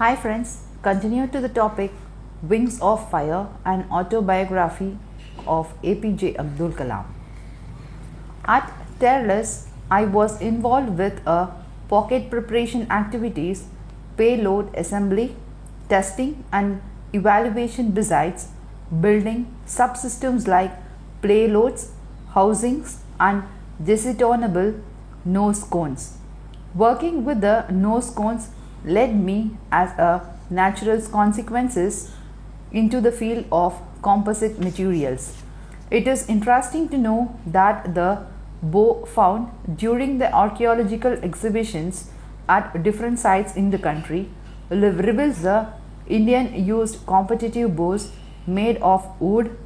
Hi friends, continue to the topic Wings of Fire and Autobiography of Apj Abdul Kalam. At Tireless, I was involved with a pocket preparation activities, payload assembly, testing and evaluation besides building subsystems like payloads, housings and detonable nose cones. Working with the nose cones led me as a natural consequences into the field of composite materials. It is interesting to know that the bow found during the archaeological exhibitions at different sites in the country reveals the Indian used competitive bows made of wood,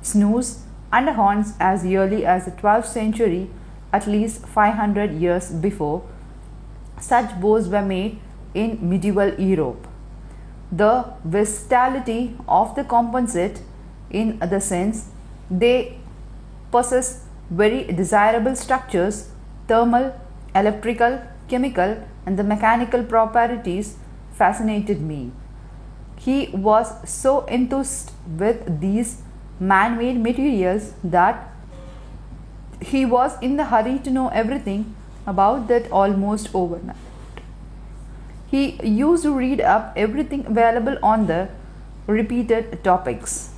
snows and horns as early as the 12th century, at least 500 years before. Such bows were made in medieval Europe. The versatility of the composite in the sense they possess very desirable structures, thermal, electrical, chemical and the mechanical properties fascinated me. He was so enthused with these man-made materials that he was in the hurry to know everything about that almost overnight. He used to read up everything available on the repeated topics.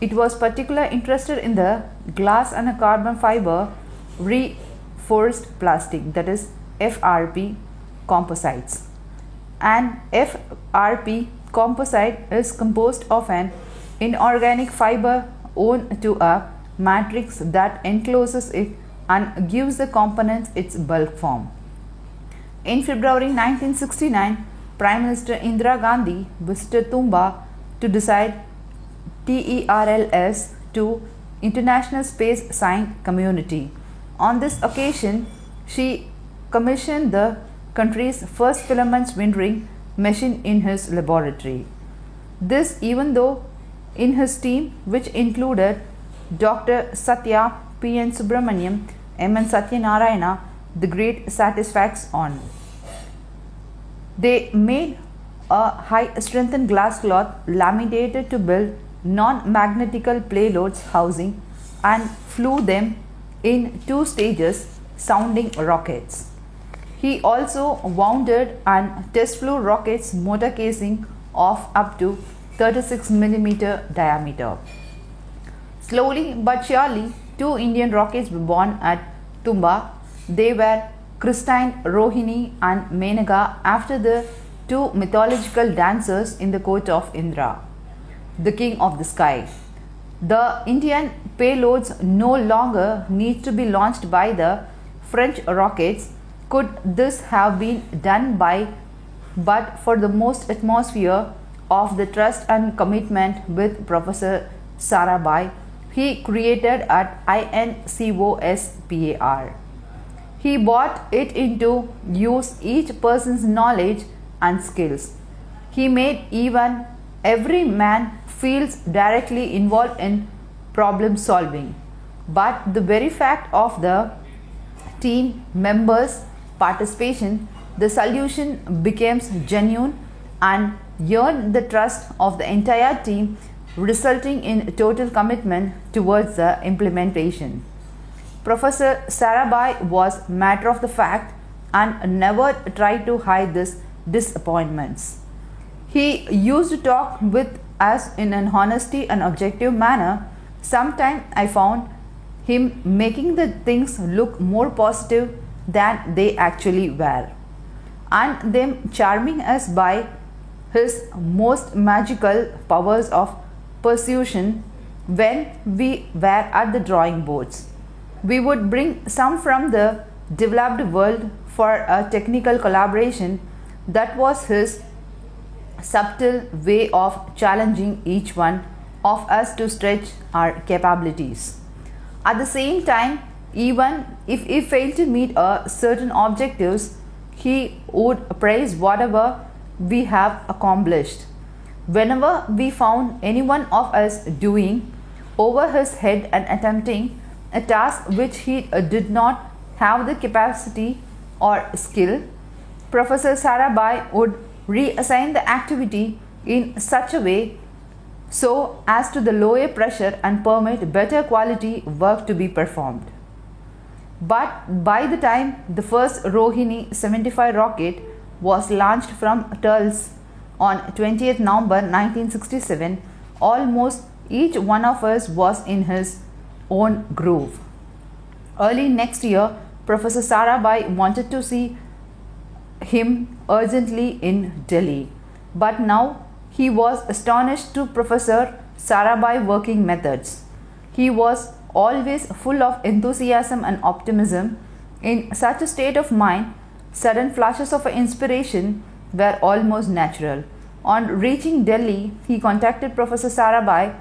It was particularly interested in the glass and carbon fiber reinforced plastic, that is FRP composites. An FRP composite is composed of an inorganic fiber owed to a matrix that encloses it and gives the components its bulk form. In February 1969, Prime Minister Indira Gandhi visited Tumba to decide TERLS to International Space Science Community. On this occasion, she commissioned the country's first filament winding machine in his laboratory. This even though in his team, which included Dr. Satya, P.N. Subramaniam, M.N. Satyanarayana, the great satisfaction on. They made a high strengthened glass cloth laminated to build non-magnetical payloads housing and flew them in 2 stages sounding rockets. He also wounded and test flew rockets motor casing of up to 36 mm diameter. Slowly but surely 2 Indian rockets were born at Tumba. They were Christine, Rohini and Menaka after the 2 mythological dancers in the court of Indra, the king of the sky. The Indian payloads no longer need to be launched by the French rockets. Could this have been done but for the most atmosphere of the trust and commitment with Professor Sarabhai he created at INCOSPAR. He brought it into use each person's knowledge and skills. He made even every man feels directly involved in problem solving. But the very fact of the team members' participation, the solution becomes genuine and earned the trust of the entire team, resulting in total commitment towards the implementation. Professor Sarabhai was matter of the fact and never tried to hide his disappointments. He used to talk with us in an honesty and objective manner. Sometimes I found him making the things look more positive than they actually were, and them charming us by his most magical powers of persuasion. When we were at the drawing boards, we would bring some from the developed world for a technical collaboration. That was his subtle way of challenging each one of us to stretch our capabilities. At the same time, even if he failed to meet certain objectives, he would praise whatever we have accomplished. Whenever we found any one of us doing over his head and attempting a task which he did not have the capacity or skill, Professor Sarabhai would reassign the activity in such a way so as to the lower pressure and permit better quality work to be performed. But by the time the first Rohini 75 rocket was launched from Tulsa on 20th November 1967, almost each one of us was in his own groove. Early next year, Professor Sarabhai wanted to see him urgently in Delhi, but now he was astonished to Professor Sarabhai's working methods. He was always full of enthusiasm and optimism. In such a state of mind, sudden flashes of inspiration were almost natural. On reaching Delhi, he contacted Professor Sarabhai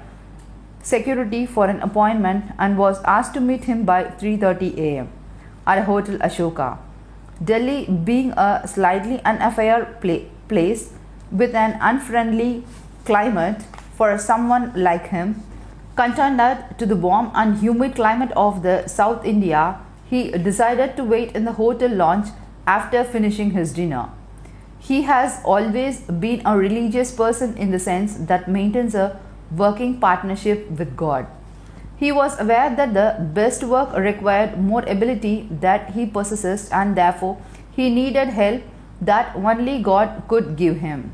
security for an appointment and was asked to meet him by 3:30 a.m. at a hotel Ashoka. Delhi being a slightly unaffair place with an unfriendly climate for someone like him, contrasted to the warm and humid climate of the South India, he decided to wait in the hotel lounge after finishing his dinner. He has always been a religious person in the sense that maintains a working partnership with God. He was aware that the best work required more ability that he possessed, and therefore he needed help that only God could give him.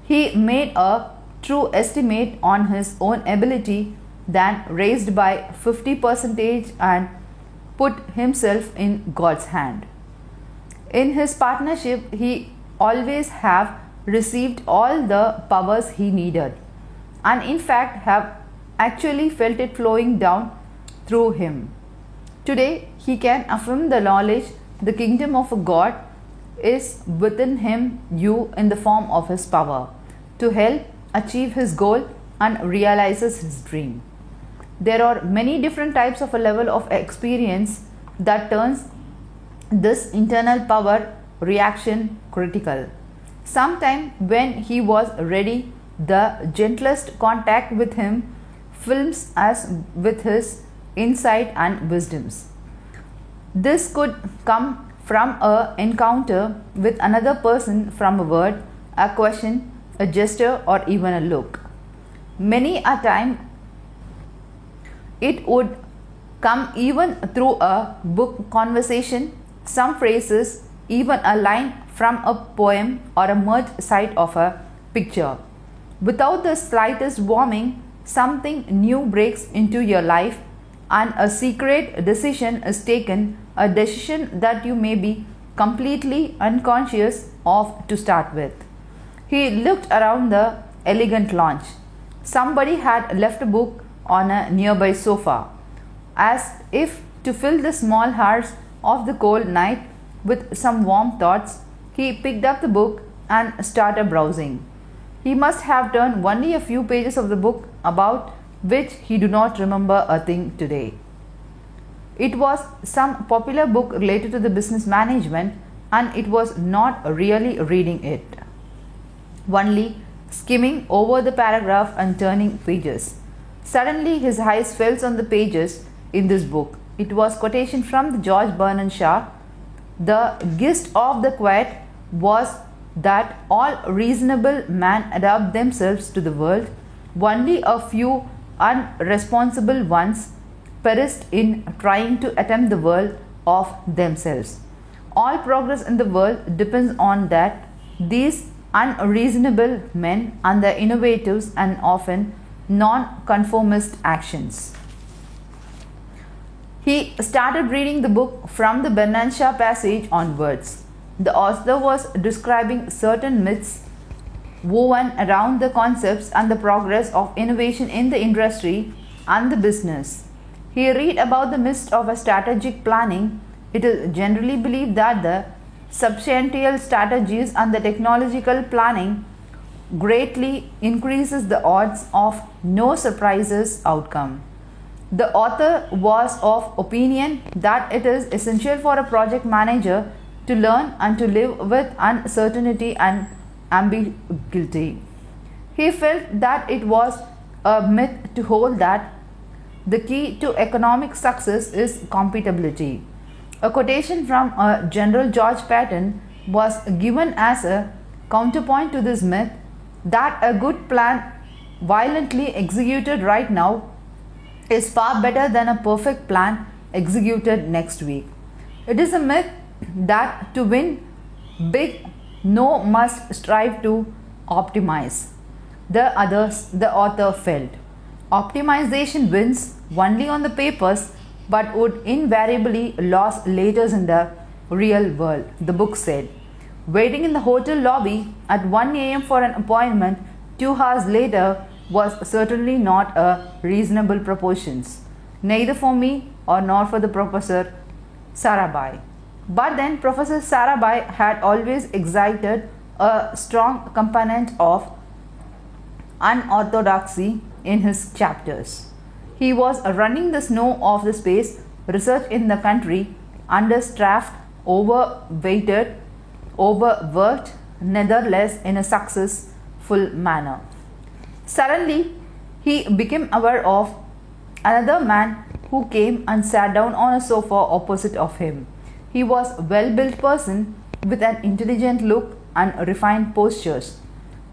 He made a true estimate on his own ability, then raised by 50% and put himself in God's hand. In his partnership, he always have received all the powers he needed, and in fact have actually felt it flowing down through him. Today, he can affirm the knowledge the kingdom of God is within him, you in the form of his power, to help achieve his goal and realizes his dream. There are many different types of a level of experience that turns this internal power reaction critical. Sometime when he was ready, the gentlest contact with him films us with his insight and wisdoms. This could come from an encounter with another person, from a word, a question, a gesture, or even a look. Many a time it would come even through a book conversation, some phrases, even a line from a poem or a merged sight of a picture. Without the slightest warning, something new breaks into your life and a secret decision is taken, a decision that you may be completely unconscious of to start with. He looked around the elegant lounge. Somebody had left a book on a nearby sofa. As if to fill the small hours of the cold night with some warm thoughts, he picked up the book and started browsing. He must have turned only a few pages of the book, about which he do not remember a thing today. It was some popular book related to the business management, and it was not really reading it, only skimming over the paragraph and turning pages. Suddenly his eyes fell on the pages in this book. It was quotation from the George Bernard Shaw. The gist of the quote was that all reasonable men adapt themselves to the world. Only a few unresponsible ones perished in trying to attempt the world of themselves. All progress in the world depends on that these unreasonable men and the innovators and often non-conformist actions. He started reading the book from the Bernard Shaw passage onwards. The author was describing certain myths woven around the concepts and the progress of innovation in the industry and the business. He read about the myth of a strategic planning. It is generally believed that the substantial strategies and the technological planning greatly increases the odds of no surprises outcome. The author was of opinion that it is essential for a project manager to learn and to live with uncertainty and ambiguity. He felt that it was a myth to hold that the key to economic success is compatibility. A quotation from General George Patton was given as a counterpoint to this myth that a good plan violently executed right now is far better than a perfect plan executed next week. It is a myth that to win big, no must strive to optimize. The author felt. Optimization wins only on the papers but would invariably lose later in the real world, the book said. Waiting in the hotel lobby at 1 a.m. for an appointment 2 hours later was certainly not a reasonable proportions, neither for me or nor for the Professor Sarabhai. But then Professor Sarabhai had always excited a strong component of unorthodoxy in his chapters. He was running the snow of the space research in the country, understaffed, overweighted, overworked, nevertheless in a successful manner. Suddenly, he became aware of another man who came and sat down on a sofa opposite of him. He was a well-built person with an intelligent look and refined postures.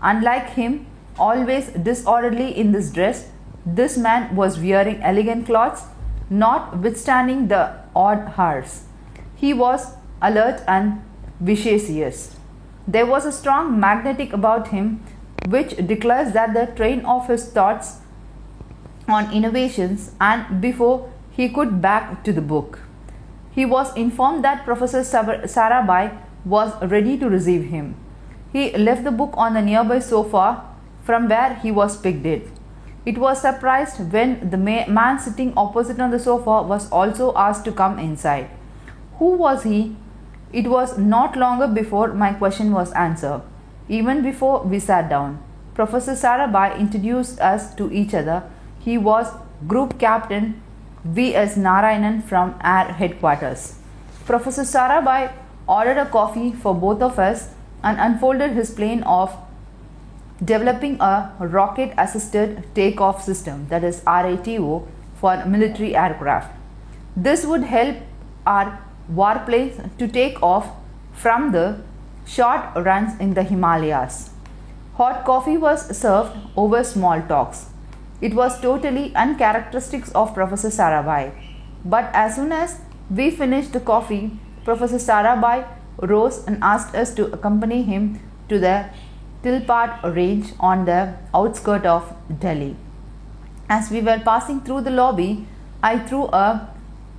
Unlike him, always disorderly in this dress, this man was wearing elegant clothes, notwithstanding the odd hours. He was alert and vivacious. There was a strong magnetic about him which declares that the train of his thoughts on innovations and before he could back to the book. He was informed that Professor Sarabhai was ready to receive him. He left the book on the nearby sofa from where he was picked it. It was surprised when the man sitting opposite on the sofa was also asked to come inside. Who was he? It was not longer before my question was answered. Even before we sat down, Professor Sarabhai introduced us to each other. He was Group Captain V.S. Narayanan from Air Headquarters. Professor Sarabhai ordered a coffee for both of us and unfolded his plan of developing a rocket-assisted takeoff system, that is RATO, for military aircraft. This would help our warplanes to take off from the short runs in the Himalayas. Hot coffee was served over small talks. It was totally uncharacteristic of Professor Sarabhai. But as soon as we finished the coffee, Professor Sarabhai rose and asked us to accompany him to the Tilpat range on the outskirts of Delhi. As we were passing through the lobby, I threw a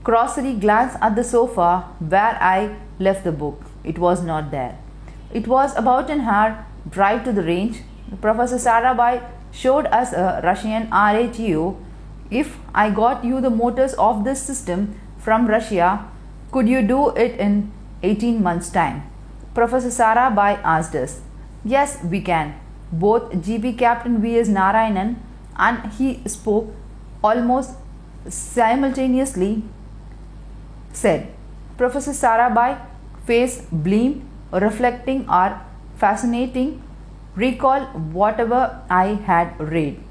cursory glance at the sofa where I left the book. It was not there. It was about an hour drive to the range. Professor Sarabhai showed us a Russian RATO. If I got you the motors of this system from Russia, could you do it in 18 months' time? Professor Sarabhai asked us. Yes, we can. Both GB Captain V.S. Narayanan and he spoke almost simultaneously said. Professor Sarabhai face beamed, reflecting our fascinating recall whatever I had read.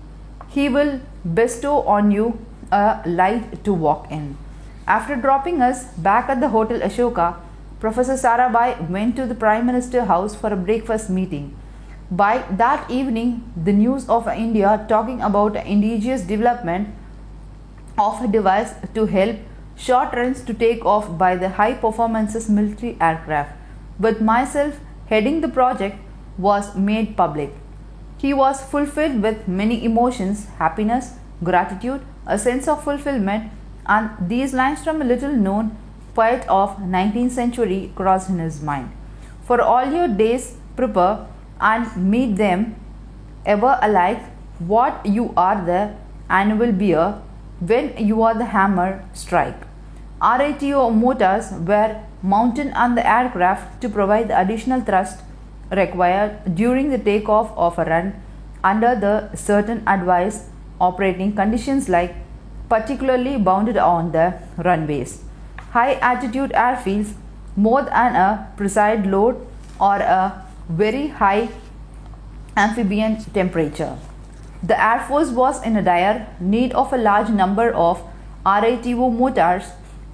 He will bestow on you a light to walk in. After dropping us back at the Hotel Ashoka, Professor Sarabhai went to the Prime Minister's house for a breakfast meeting. By that evening, the news of India talking about indigenous development of a device to help short runs to take off by the high performances military aircraft, with myself heading the project, was made public. He was fulfilled with many emotions, happiness, gratitude, a sense of fulfillment, and these lines from a little known poet of 19th century crossed in his mind. For all your days prepare and meet them ever alike, what you are the annual beer, when you are the hammer strike. RATO motors were mounted on the aircraft to provide the additional thrust required during the takeoff of a run under the certain advised operating conditions, like particularly bounded on the runways, high altitude airfields, more than a precise load, or a very high amphibian temperature. The Air Force was in a dire need of a large number of RATO motors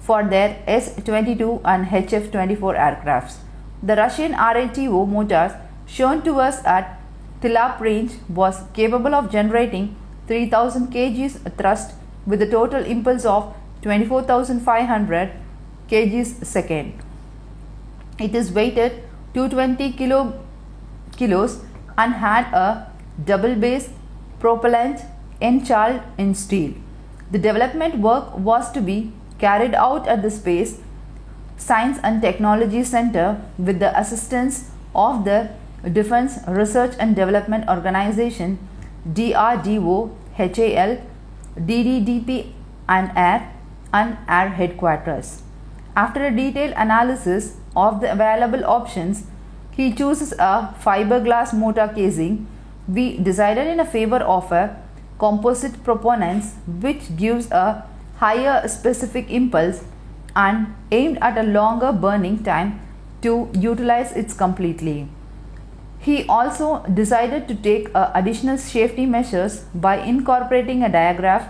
for their S-22 and HF-24 aircrafts. The Russian RATO motors shown to us at Tilap range was capable of generating 3000 kgs thrust with a total impulse of 24,500 kgs second. It is weighted 220 kilos and had a double base propellant enchalled in steel. The development work was to be carried out at the Space Science and Technology Center with the assistance of the Defense Research and Development Organization DRDO, HAL, DDDP and Air Headquarters. After a detailed analysis of the available options, he chooses a fiberglass motor casing. We decided in favor of a composite proponents which gives a higher specific impulse and aimed at a longer burning time to utilize it completely. He also decided to take additional safety measures by incorporating a diaphragm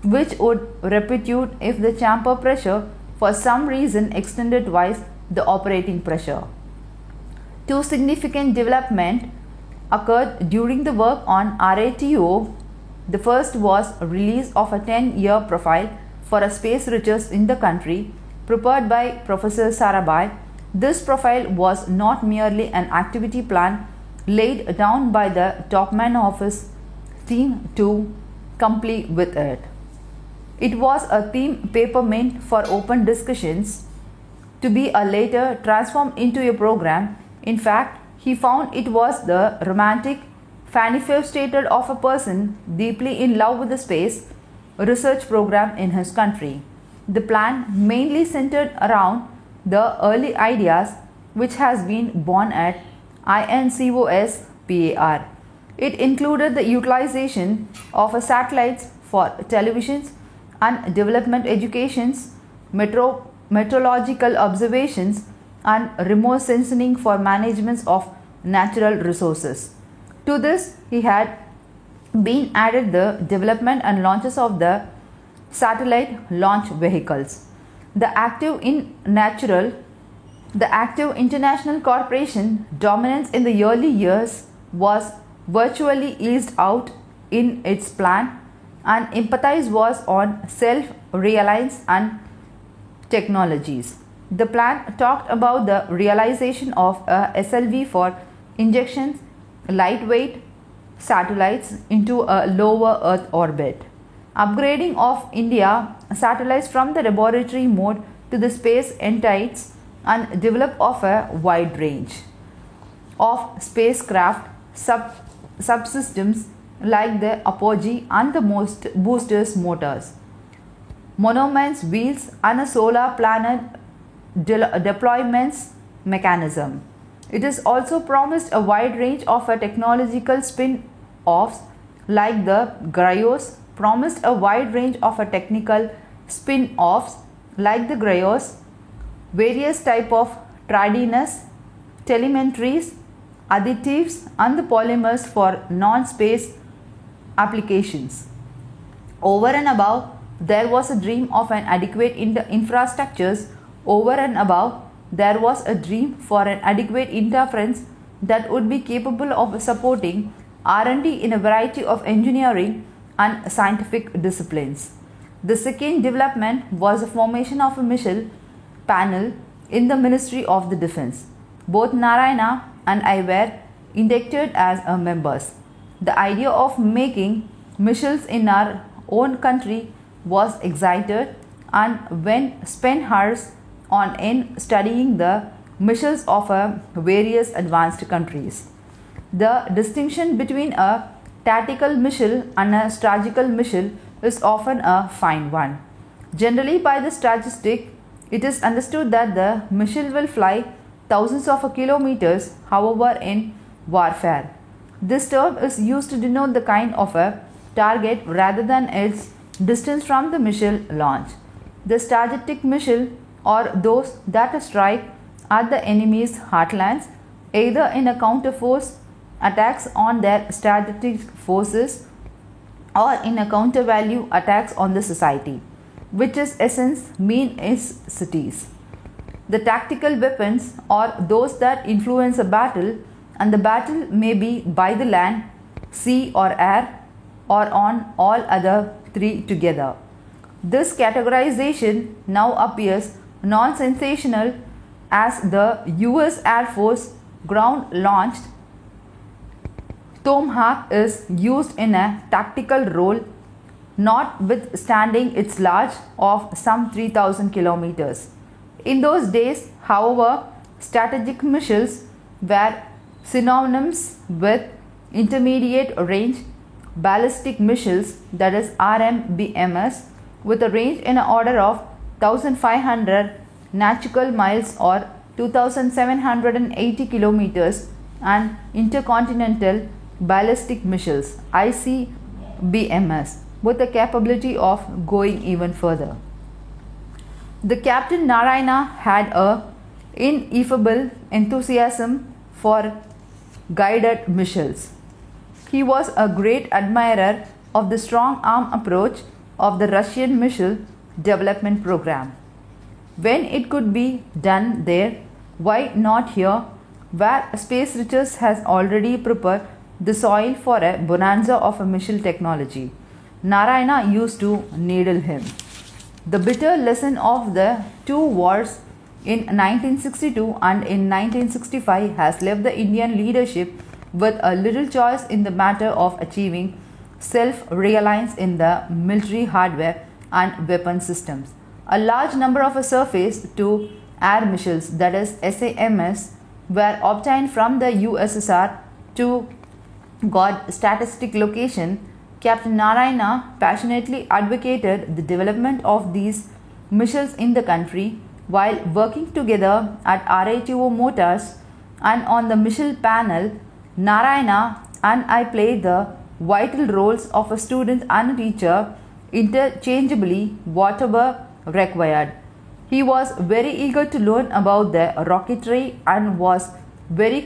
which would repercute if the chamber pressure for some reason extended twice the operating pressure. Two significant developments occurred during the work on RATO. The first was release of a 10-year profile for a space research in the country prepared by Professor Sarabhai. This profile was not merely an activity plan laid down by the Topman Office team to complete with it. It was a theme paper meant for open discussions to be later transformed into a program. In fact, he found it was the romantic manifestation of a person deeply in love with the space research program in his country. The plan mainly centered around the early ideas which has been born at INCOS-PAR. It included the utilization of satellites for televisions and development educations, meteorological observations and remote sensing for management of natural resources. To this, he had been added the development and launches of the satellite launch vehicles. The active international corporation dominance in the early years was virtually eased out in its plan, and emphasis was on self-reliance and technologies. The plan talked about the realization of a SLV for injections lightweight satellites into a lower Earth orbit, upgrading of India satellites from the laboratory mode to the space entities, and develop of a wide range of spacecraft subsystems like the apogee and the boosters motors, monuments wheels and a solar planet deployments mechanism. It is also promised a wide range of technological spin-offs like the Gryos, promised a wide range of technical spin-offs like the Gryos, various type of tardiness, telemetries, additives and the polymers for non-space applications. Over and above, there was a dream of an adequate infrastructures. Over and above, there was a dream for an adequate interference that would be capable of supporting R&D in a variety of engineering and scientific disciplines. The second development was the formation of a missile panel in the Ministry of the Defense. Both Narayana and I were inducted as members. The idea of making missiles in our own country was excited, and when spent hours on end studying the missiles of various advanced countries. The distinction between a tactical missile and a strategical missile is often a fine one. Generally, by the statistic, it is understood that the missile will fly thousands of kilometers, however, in warfare. This term is used to denote the kind of a target rather than its distance from the missile launch. The strategic missile or those that strike at the enemy's heartlands, either in a counterforce attacks on their strategic forces or in a counter value attacks on the society, which is essence mean is cities. The tactical weapons or those that influence a battle and the battle may be by the land, sea or air, or on all other three together. This categorization now appears non-sensational as the US Air Force ground-launched Tomahawk is used in a tactical role, notwithstanding its large of some 3,000 kilometers. In those days, however, strategic missiles were synonymous with intermediate range ballistic missiles, that is RMBMs, with a range in an order of 1,500 nautical miles or 2,780 kilometers, and intercontinental ballistic missiles ICBMs with the capability of going even further. The Captain Narayana had a ineffable enthusiasm for guided missiles. He was a great admirer of the strong arm approach of the Russian missile development program. When it could be done there, why not here, where space research has already prepared the soil for a bonanza of a missile technology? Narayana used to needle him. The bitter lesson of the two wars in 1962 and in 1965 has left the Indian leadership with a little choice in the matter of achieving self-reliance in the military hardware and weapon systems. A large number of surface-to-air missiles, that is SAMs, were obtained from the USSR to God statistic location. Captain Narayana passionately advocated the development of these missiles in the country while working together at RATO Motors and on the missile panel. Narayana and I played the vital roles of a student and a teacher interchangeably, whatever required. He was very eager to learn about the rocketry and was very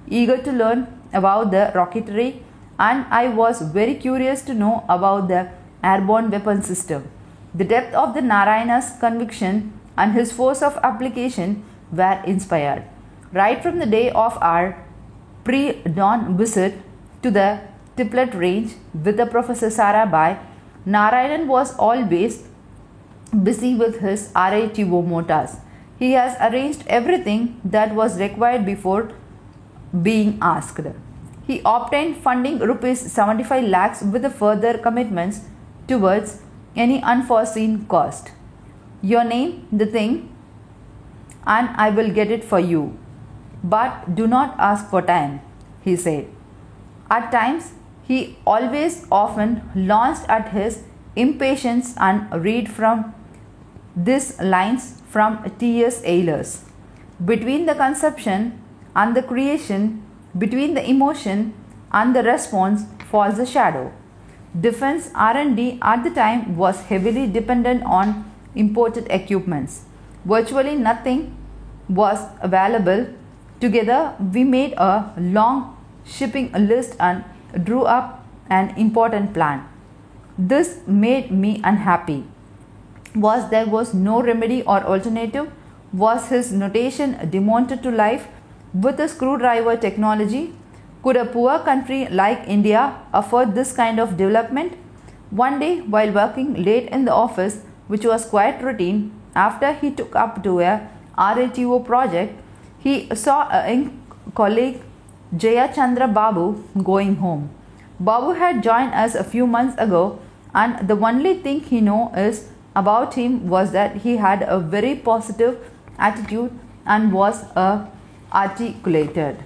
eager to learn about the rocketry, and I was very curious to know about the airborne weapon system. The depth of the Narayana's conviction and his force of application were inspired. Right from the day of our pre-dawn visit to the Tiplet range with the Professor Sarabhai, Narayanan was always busy with his RATO motors. He has arranged everything that was required before being asked. He obtained funding rupees 75 lakhs with the further commitments towards any unforeseen cost. Your name the thing and I will get it for you. But do not ask for time, he said. At times, he always often launched at his impatience and read from these lines from T.S. Eliot's. Between the conception and the creation, between the emotion and the response falls the shadow. Defense R&D at the time was heavily dependent on imported equipments. Virtually nothing was available. Together we made a long shipping list and drew up an important plan. This made me unhappy. There was no remedy or alternative? Was his notation demoted to life with a screwdriver technology? Could a poor country like India afford this kind of development? One day, while working late in the office, which was quite routine, after he took up to a RATO project, he saw a young colleague, Jaya Chandra Babu, going home. Babu had joined us a few months ago, and the only thing he knew is about him was that he had a very positive attitude and was articulated.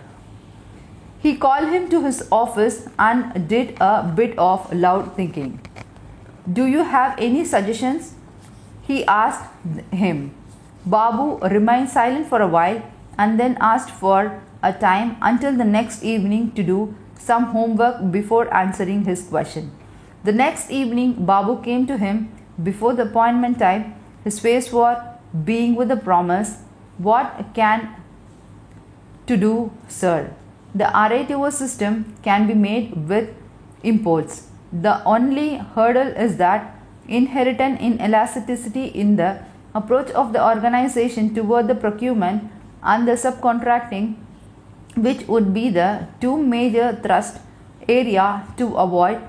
He called him to his office and did a bit of loud thinking. Do you have any suggestions? He asked him. Babu remained silent for a while and then asked for a time until the next evening to do some homework before answering his question. The next evening, Babu came to him before the appointment time, his face was beaming with the promise. What can to do, sir? The RATO system can be made with imports. The only hurdle is that inherent inelasticity in the approach of the organization toward the procurement and the subcontracting which would be the two major thrust area to avoid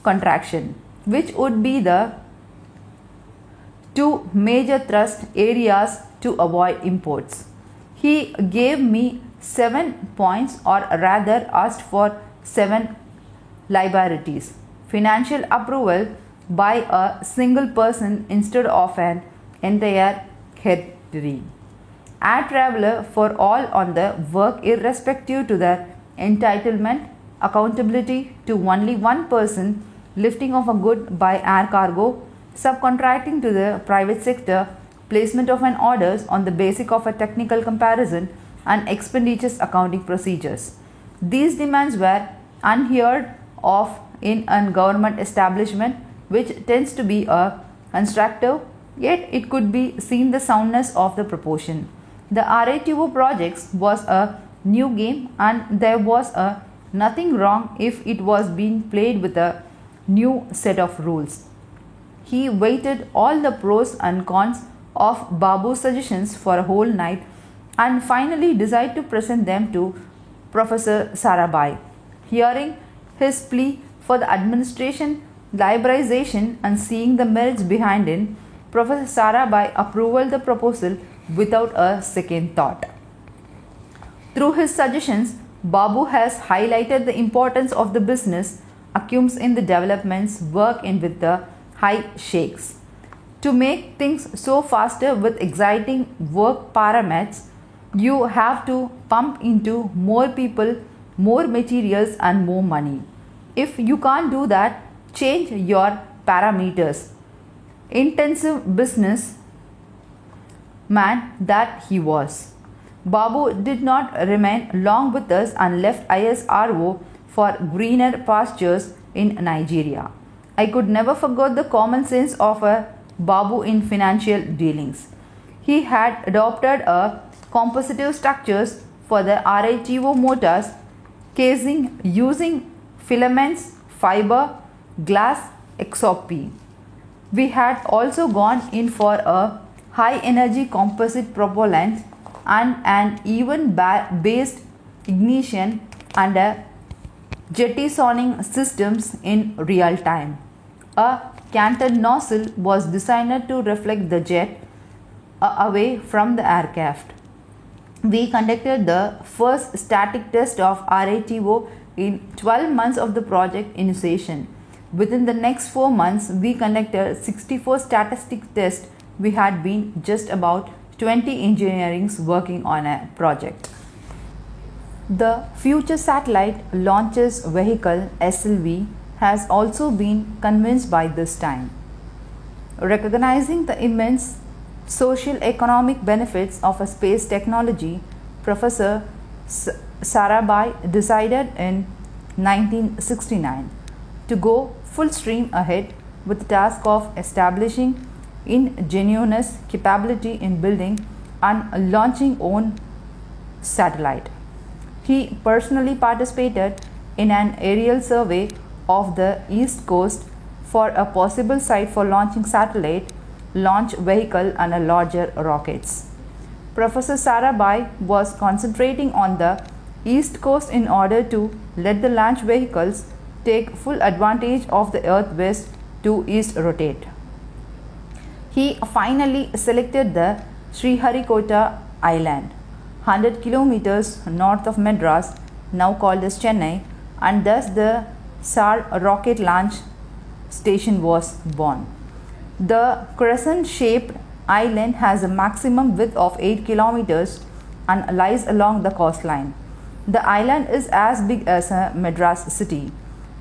contraction, which would be the two major thrust areas to avoid imports. He gave me 7 points, or rather asked for 7 liberties. Financial approval by a single person instead of an entire heredity. Air traveler for all on the work irrespective to the entitlement, accountability to only one person, lifting of a good by air cargo, subcontracting to the private sector, placement of an orders on the basis of a technical comparison, and expenditures accounting procedures. These demands were unheard of in a government establishment, which tends to be a constructive, yet it could be seen the soundness of the proportion. The RATO projects was a new game, and there was nothing wrong if it was being played with a new set of rules. He weighted all the pros and cons of Babu's suggestions for a whole night and finally decided to present them to Professor Sarabhai. Hearing his plea for the administration, liberalization, and seeing the merits behind it, Professor Sarabhai approved the proposal without a second thought. Through his suggestions, Babu has highlighted the importance of the business acumen in the developments work in with the high shakes. To make things so faster with exciting work parameters, you have to pump into more people, more materials, and more money. If you can't do that, change your parameters. Intensive business man that he was. Babu did not remain long with us and left ISRO for greener pastures in Nigeria. I could never forget the common sense of a Babu in financial dealings. He had adopted a compositive structures for the RATO motors casing using filaments, fiber, glass, XOP. We had also gone in for a high energy composite propellant and an even based ignition and a jettisoning systems in real time. A canted nozzle was designed to reflect the jet away from the aircraft. We conducted the first static test of RATO in 12 months of the project initiation. Within the next 4 months, we conducted 64 statistic tests. We had been just about 20 engineers working on a project. The future satellite launches vehicle SLV has also been convinced by this time. Recognizing the immense social economic benefits of a space technology, Professor Sarabhai decided in 1969 to go full stream ahead with the task of establishing ingenious capability in building and launching own satellite. He personally participated in an aerial survey of the East Coast for a possible site for launching satellite, launch vehicle and a larger rockets. Professor Sarabhai was concentrating on the East Coast in order to let the launch vehicles take full advantage of the Earth west to east rotate. He finally selected the Sriharikota Island, 100 kilometers north of Madras, now called as Chennai, and thus the SAR rocket launch station was born. The crescent-shaped island has a maximum width of 8 kilometers and lies along the coastline. The island is as big as a Madras city,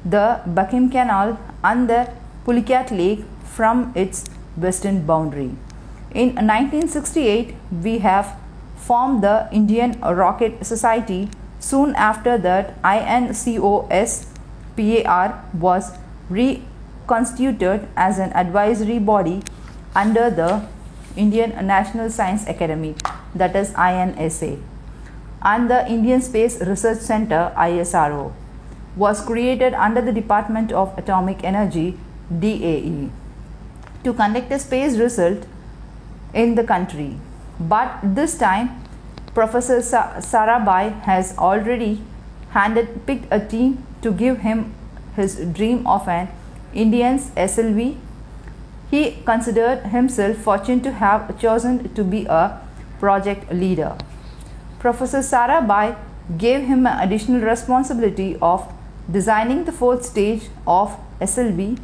the Bakim Canal and the Pulicat Lake from its western boundary. In 1968, we have formed the Indian Rocket Society. Soon after that, INCOS PAR was reconstituted as an advisory body under the Indian National Science Academy, that is INSA, and the Indian Space Research Center ISRO was created under the Department of Atomic Energy DAE to conduct a space research in the country. But this time Professor Sarabhai has already handpicked a team to give him his dream of an Indian's Slv. He considered himself fortunate to have chosen to be a project leader. Professor Sarabhai gave him an additional responsibility of designing the fourth stage of Slv.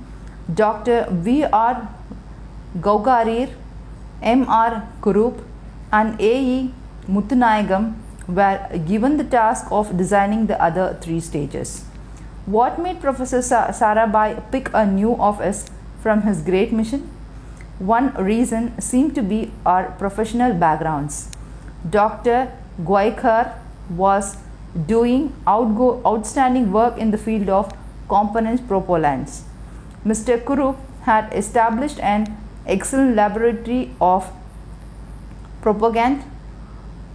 Dr. V.R. Gaugarir, M.R. Kurup, and A.E. Muthanayagam were given the task of designing the other three stages. What made Professor Sarabhai pick a new office from his great mission? One reason seemed to be our professional backgrounds. Dr. Goikar was doing outstanding work in the field of components propellants. Mr. Kurup had established an excellent laboratory of propagand,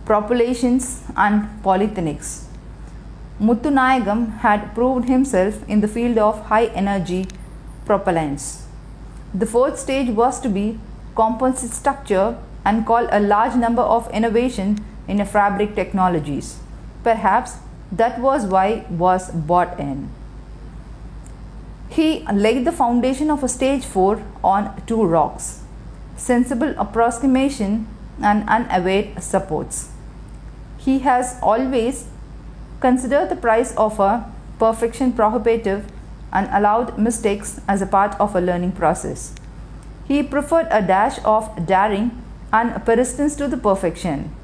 propulations and polythenics. Muthanayagam had proved himself in the field of high energy propellants. The fourth stage was to be composite structure and call a large number of innovation in fabric technologies. Perhaps that was why was bought in. He laid the foundation of a stage 4 on two rocks: sensible approximation and unaware supports. He has always considered the price of a perfection prohibitive and allowed mistakes as a part of a learning process. He preferred a dash of daring and persistence to the perfection.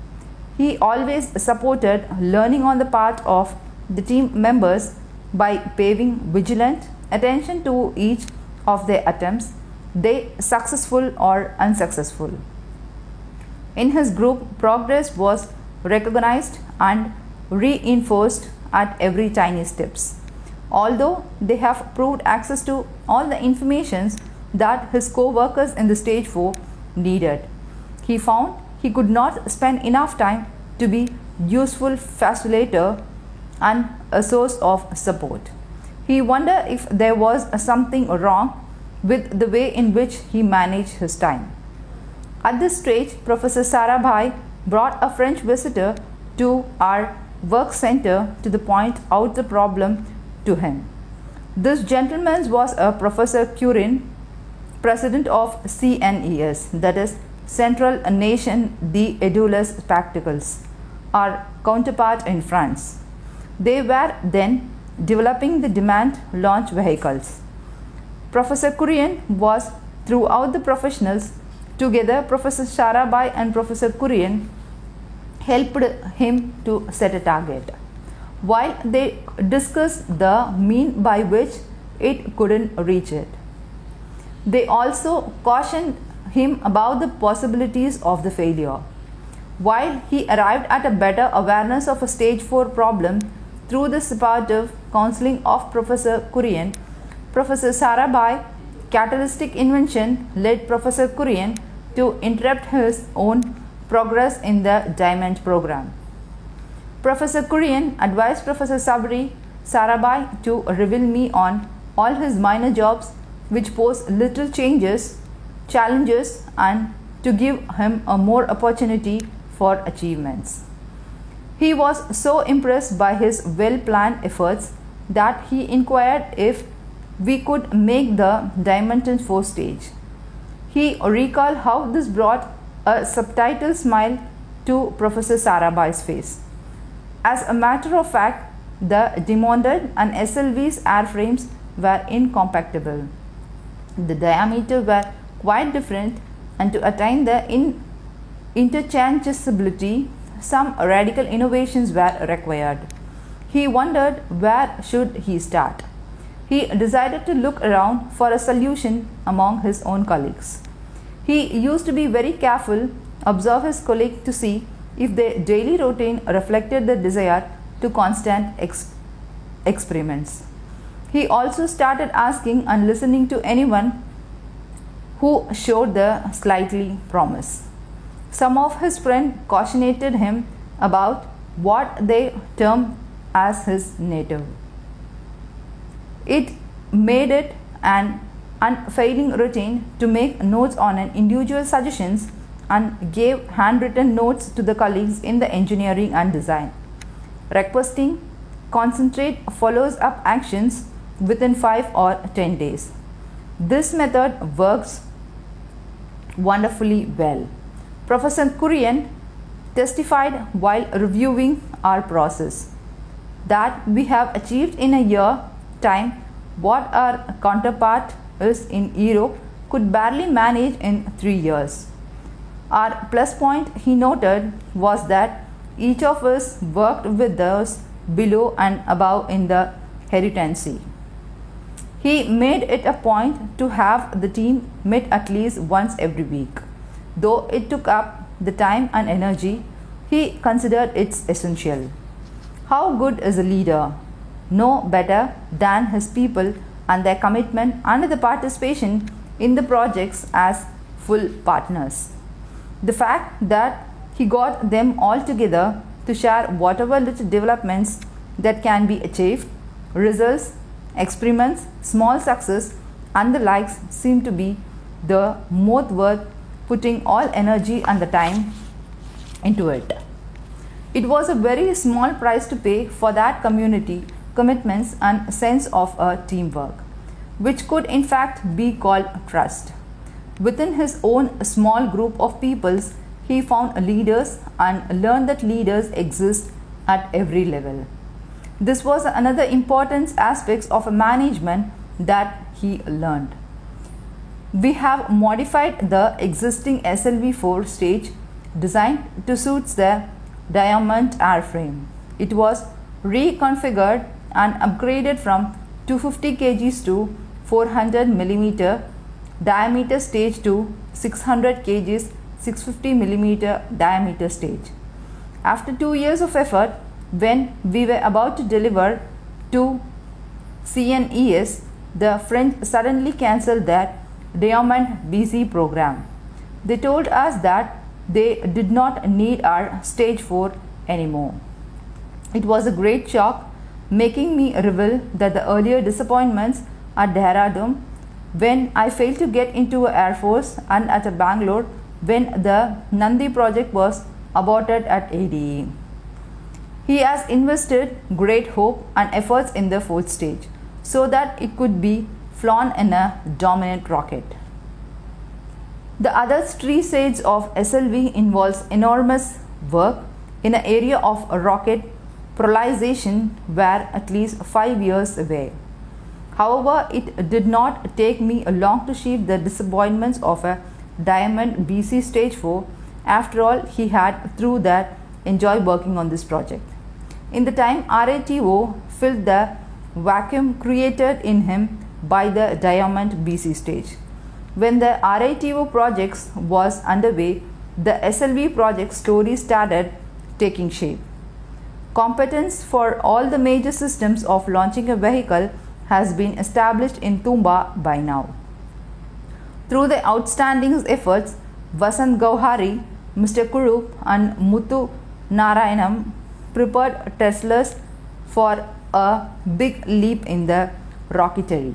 He always supported learning on the part of the team members by paying vigilant attention to each of their attempts, they successful or unsuccessful. In his group, progress was recognized and reinforced at every tiny steps. Although they have proved access to all the information that his co-workers in the stage 4 needed, he found he could not spend enough time to be useful facilitator and a source of support. He wondered if there was something wrong with the way in which he managed his time. At this stage, Professor Sarabhai brought a French visitor to our work center to point out the problem to him. This gentleman was a Professor Curin, president of CNES, that is Central Nation de Edulous Spectacles, our counterpart in France. They were then developing the demand launch vehicles. Professor Kurian was throughout the professionals. Together, Professor Sarabhai and Professor Kurian helped him to set a target, while they discussed the means by which it couldn't reach it. They also cautioned him about the possibilities of the failure. While he arrived at a better awareness of a stage 4 problem through the supportive counseling of Professor Kurian, Professor Sarabhai catalytic invention led Professor Kurian to interrupt his own progress in the Diamond program. Professor Kurian advised Professor Sarabhai to reveal me on all his minor jobs which pose little challenges and to give him a more opportunity for achievements. He was so impressed by his well-planned efforts that he inquired if we could make the Diamond 4 stage. He recalled how this brought a subtle smile to Professor Sarabhai's face. As a matter of fact, the demanded and SLV's airframes were incompatible. The diameters were quite different, and to attain the interchangeability, some radical innovations were required. He wondered where should he start. He decided to look around for a solution among his own colleagues. He used to be very careful, observe his colleagues to see if their daily routine reflected the desire to constant experiments. He also started asking and listening to anyone who showed the slightly promise. Some of his friends cautioned him about what they termed as his native. It made it an unfailing routine to make notes on an individual suggestions and gave handwritten notes to the colleagues in the engineering and design, requesting concentrate follows-up actions within 5 or 10 days. This method works wonderfully well. Professor Kurian testified while reviewing our process that we have achieved in a year time what our counterpart is in Europe could barely manage in 3 years. Our plus point, he noted, was that each of us worked with those below and above in the heritancy. He made it a point to have the team meet at least once every week. Though it took up the time and energy, he considered it essential. How good is a leader? No better than his people and their commitment and the participation in the projects as full partners. The fact that he got them all together to share whatever little developments that can be achieved, results, experiments, small success and the likes seem to be the most worth putting all energy and the time into it. It was a very small price to pay for that community, commitments and sense of a teamwork, which could in fact be called trust. Within his own small group of peoples, he found leaders and learned that leaders exist at every level. This was another important aspect of management that he learned. We have modified the existing SLV-4 stage designed to suit the diamond airframe. It was reconfigured and upgraded from 250 kg to 400 mm diameter stage to 600 kg 650 mm diameter stage. After 2 years of effort, when we were about to deliver to CNES, the French suddenly cancelled that Diamond B.Sc program. They told us that they did not need our stage 4 anymore. It was a great shock, making me reveal that the earlier disappointments at Dehradun, when I failed to get into Air Force, and at Bangalore when the Nandi project was aborted at ADE. He has invested great hope and efforts in the 4th stage so that it could be flown in a dominant rocket. The other 3 stages of SLV involves enormous work in the area of rocket propulsion, were at least 5 years away. However, it did not take me long to shift the disappointments of a Diamond B.Sc stage 4. After all, he had through that enjoyed working on this project. In the time, RATO filled the vacuum created in him by the Diamond B.Sc stage. When the RATO projects was underway, the SLV project story started taking shape. Competence for all the major systems of launching a vehicle has been established in Tumba by now. Through the outstanding efforts, Vasant Gauhari, Mr. Kurup and Muthu Narayanam prepared Teslas for a big leap in the rocketry.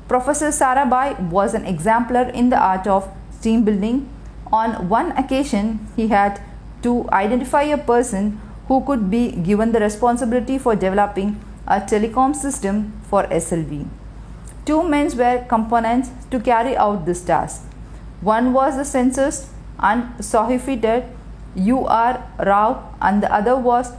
Professor Sarabhai was an exemplar in the art of team building. On one occasion, he had to identify a person who could be given the responsibility for developing a telecom system for SLV. 2 men were components to carry out this task. One was the census and sohifitated U.R. Rao, and the other was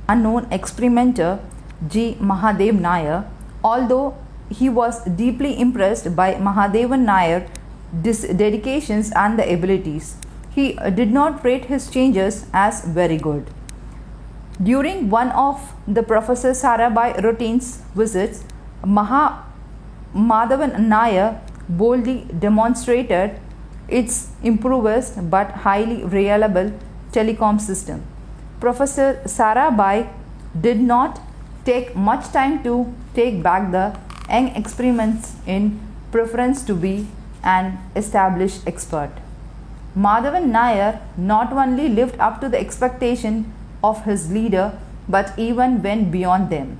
unknown experimenter G. Mahadev Nair. Although he was deeply impressed by Mahadevan Nair's dedications and the abilities, he did not rate his changes as very good. During one of the Professor Sarabhai routine's visits, Madhavan Nair boldly demonstrated its improved but highly reliable telecom system. Professor Sarabhai did not take much time to take back the young experiments in preference to be an established expert. Madhavan Nair not only lived up to the expectation of his leader but even went beyond them.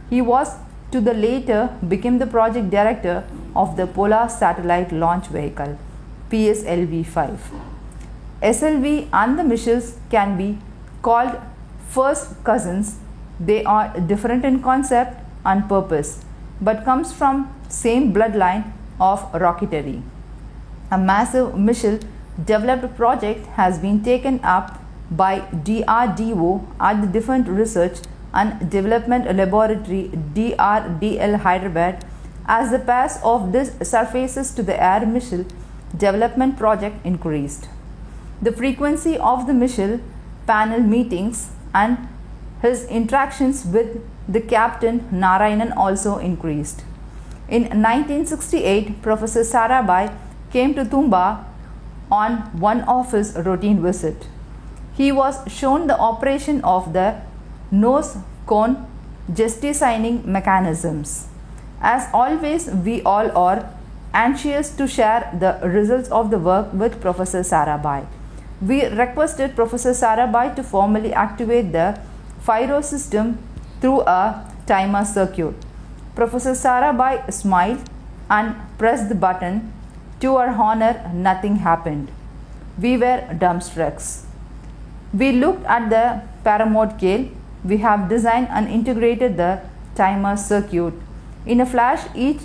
He was to the later became the project director of the Polar Satellite Launch Vehicle PSLV-5. SLV and the missiles can be called first cousins. They are different in concept and purpose, but comes from same bloodline of rocketry. A massive missile development project has been taken up by DRDO at the Defense Research and Development Laboratory DRDL Hyderabad. As the pace of this surfaces to the air missile development project increased, the frequency of the missile panel meetings and his interactions with the Captain Narayanan also increased. In 1968, Professor Sarabhai came to Tumba on one of his routine visits. He was shown the operation of the nose cone gesticulating mechanisms. As always, we all are anxious to share the results of the work with Professor Sarabhai. We requested Professor Sarabhai to formally activate the Fyro system through a timer circuit. Professor Sarabhai smiled and pressed the button. To our honor, nothing happened. We were dumbstruck. We looked at the paramount scale. We have designed and integrated the timer circuit. In a flash, each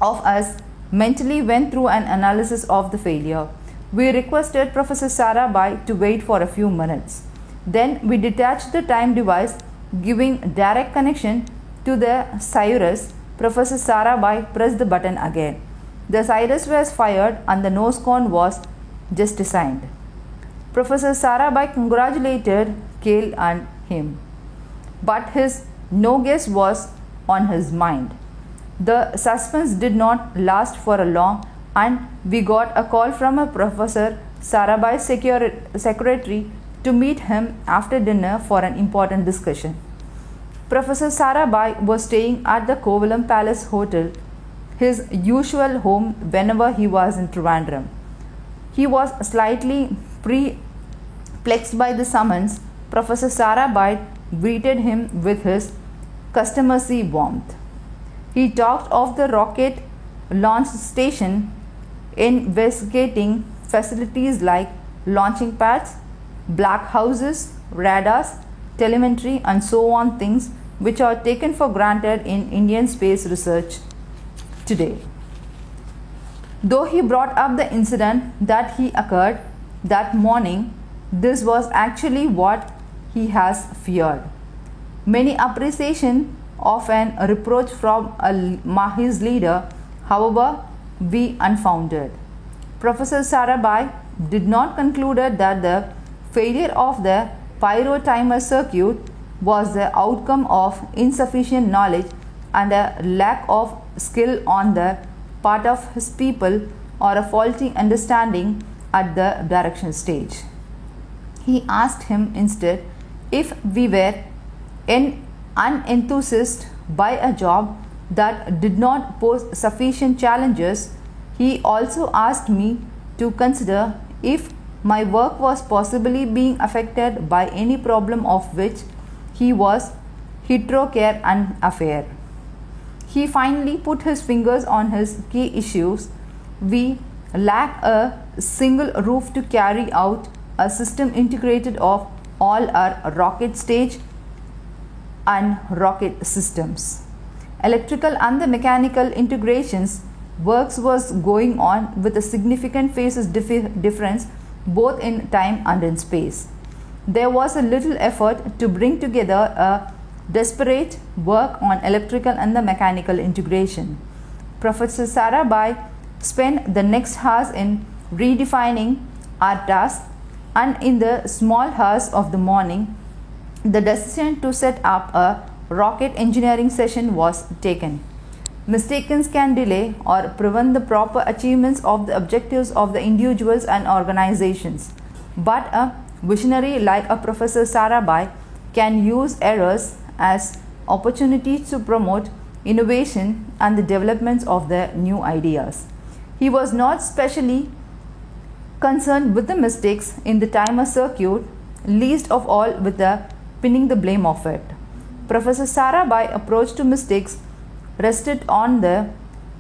of us mentally went through an analysis of the failure. We requested Professor Sarabhai to wait for a few minutes. Then we detached the time device, giving direct connection to the Cyrus. Professor Sarabhai pressed the button again. The Cyrus was fired and the nose cone was just designed. Professor Sarabhai congratulated Kale and him, but his no guess was on his mind. The suspense did not last for a long, and we got a call from a Professor Sarabhai's secretary to meet him after dinner for an important discussion. Professor Sarabhai was staying at the Kovalam Palace Hotel, his usual home whenever he was in Trivandrum. He was slightly perplexed by the summons. Professor Sarabhai greeted him with his customary warmth. He talked of the rocket launch station, investigating facilities like launching pads, black houses, radars, telemetry, and so on, things which are taken for granted in Indian space research today. Though he brought up the incident that he occurred that morning, this was actually what he has feared. Many appreciation of an reproach from his leader, however, be unfounded. Professor Sarabhai did not conclude that the failure of the pyro timer circuit was the outcome of insufficient knowledge and a lack of skill on the part of his people or a faulty understanding at the direction stage. He asked him instead if we were unenthusiastic by a job that did not pose sufficient challenges. He also asked me to consider if my work was possibly being affected by any problem of which he was heterocare and affair. He finally put his fingers on his key issues. We lack a single roof to carry out a system integrated of all our rocket stage and rocket systems. Electrical and the mechanical integrations works was going on with a significant phases difference both in time and in space. There was a little effort to bring together a desperate work on electrical and the mechanical integration. Professor Sarabhai spent the next hours in redefining our task, and in the small hours of the morning, the decision to set up a rocket engineering session was taken. Mistakes can delay or prevent the proper achievements of the objectives of the individuals and organizations, but a visionary like a Professor Sarabhai can use errors as opportunities to promote innovation and the developments of the new ideas. He was not specially concerned with the mistakes in the timer circuit, least of all with the pinning the blame of it. Professor Sarabhai's approach to mistakes rested on the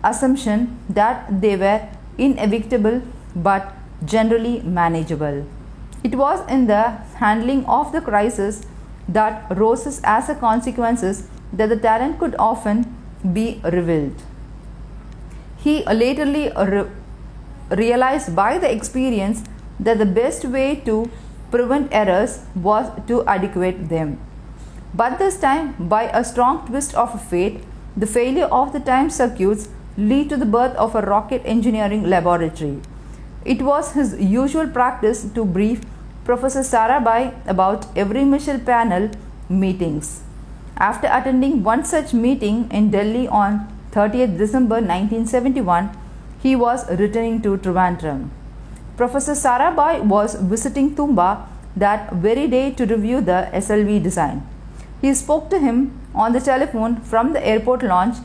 assumption that they were inevitable but generally manageable. It was in the handling of the crisis that rose as a consequences that the talent could often be revealed. He laterly realized by the experience that the best way to prevent errors was to adequate them. But this time, by a strong twist of fate, the failure of the time circuits led to the birth of a rocket engineering laboratory. It was his usual practice to brief Professor Sarabhai about every mission panel meetings. After attending one such meeting in Delhi on 30th December 1971, he was returning to Trivandrum. Professor Sarabhai was visiting Tumba that very day to review the SLV design. He spoke to him on the telephone from the airport lounge